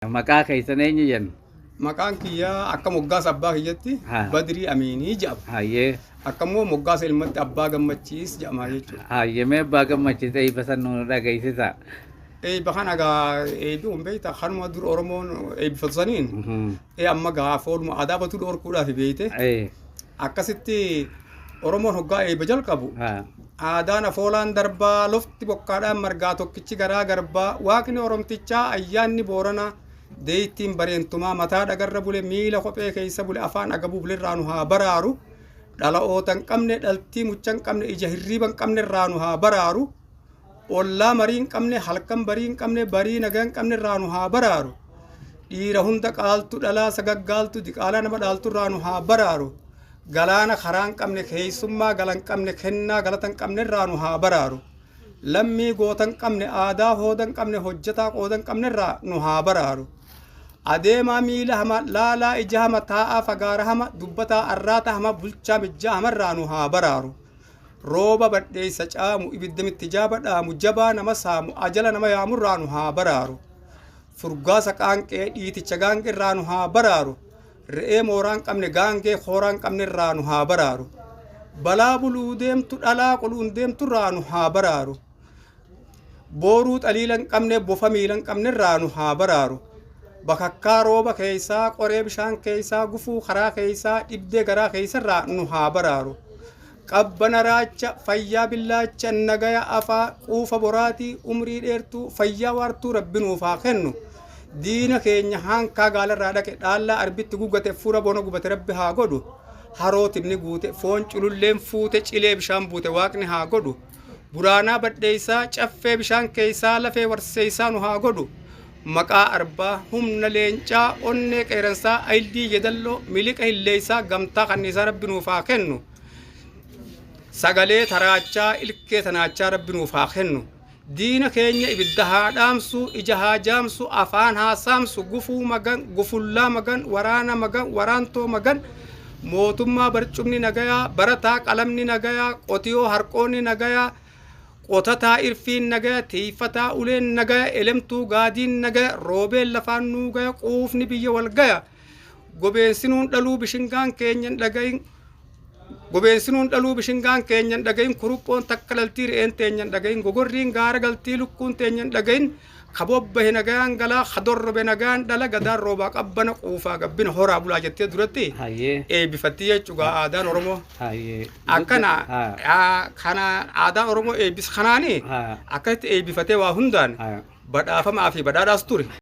Maqaa keessan eenyu jenna? Maqaan kiyyaa akka moggaasa abbaa kiyyatti Badrii Amiinii jedhama. Hayyee. Akkammoo moggaasa ilmatti abbaa gammachiis jedhama jechuudha. Hayyemee abbaa gammachiis eebba san nu dhageessisa. Eebba kana gaa eebbiin beektaa kanuma dur Oromoon eebbifatu saniin amma gaa fooluma aadaa batuu dhorkuudhaaf beekte akkasitti Oromoon hoggaa eebba jalqabu aadaan afoolaan darbaa lofti bokkaadhaan margaa tokkichi garaa garbaa waaqni Oromtichaa ayyaanni Booranaa deeytiin bareentumaa mataa dhagarra bule miila kophee keessa bule afaan agabuu bulirraa nu haa baraaru dhala'ootan qabne dhaltii muchan qabne ija hirriiban qabne irraa nu haa baraaru ollaa mariin qabne halkan bariin qabne barii nagaan qabne irraa nu haa baraaru dhiira hunda qaaltu dhalaa sagaggaaltu diqaalaa nama dhaaltu irraa nu haa baraaru galaana karaan qabne keessummaa galan qabne kennaa galatan qabne irraa nu haa baraaru lammii gootan qabne aadaa hoodan qabne hojjetaa qoodan qabne irraa nu haa baraaru adeemaa miila hama laalaa ija hama taa'aa fagaara hama dubbataa arraata hama bulchaa mijjaa hamarraa nu haa baraaru rooba badheessa caamu ibiddamitti jaaba dhaamu jabaa nama saamu ajala nama yaamurraa nu haa baraaru furgaasa qaanqee dhiiticha gaangirraa nu haa baraaru re'ee mooraan qabne gaangee kooraan qabne irraa nu haa baraaru balaa buluu deemtu dhalaa qoluun deemtu irraa nu haa baraaru booruu xaliilan qabne bofa miilan qabne irraa nu haa baraaru bakakkaa rooba keessaa qoree bishaan keessaa gufuu karaa keessaa dhibdee garaa keessarraa nu haa baraaru qabbana raacha fayyaa billaacha nagaya afaa quufa boraatii umrii dheertuu fayyaa waartuu rabbi nuuf haa kennu diina keenya hankaa gaalarraa dhaqe dhaallaa arbitti gugate fura bona gubate rabbi haa godhu harootinni guute foon cululleen fuute cilee bishaan buute waaqni haa godhu buraanaa badheessaa caffee bishaan keessaa lafee warseessaa nu haa godhu maqaa arbaa humna leencaa onnee qeeransaa ayildii jedalloo miliqa hilleessaa gamtaa kanniisaa rabbi nuuf haa kennu sagalee taraachaa ilkee tanaachaa rabbi nuuf haa kennu diina keenya ibidda haa dhaamsu ija haa jaamsu afaan haa saamsu gufuu magan gufullaa magan waraana magan waraantoo magan mootummaa barcumni nagayaa barataa qalamni nagayaa qotiyoo harqoonni nagayaa qotataa irfiin nagaya tiifataa uleen nagaya elemtuu gaadiin nagaya roobeen lafaan nuu gaya quufni biyya wal gaya gobeensinuun dhaluu bishingaan keenyan dhagayin gobeensinuun dhaluu bishingaan keenyan dhagayin kuruphoon takka dhaltii re'een teenyan dhagayin gogorriin gaara galtii lukkuun teenyan dhagayin kabobbahe nagayaan galaa kadorrobe nagayaan dhala gadaan roobaa qabbana quufaa gabbina horaa bulaa jettee duratti eebbifattii jechuudha aadaan Oromoo. Akkana kana aadaan Oromoo eebbis kanaani akkasitti eebbifatee waa hundaan badhaafamaa fi badhaadhaas ture.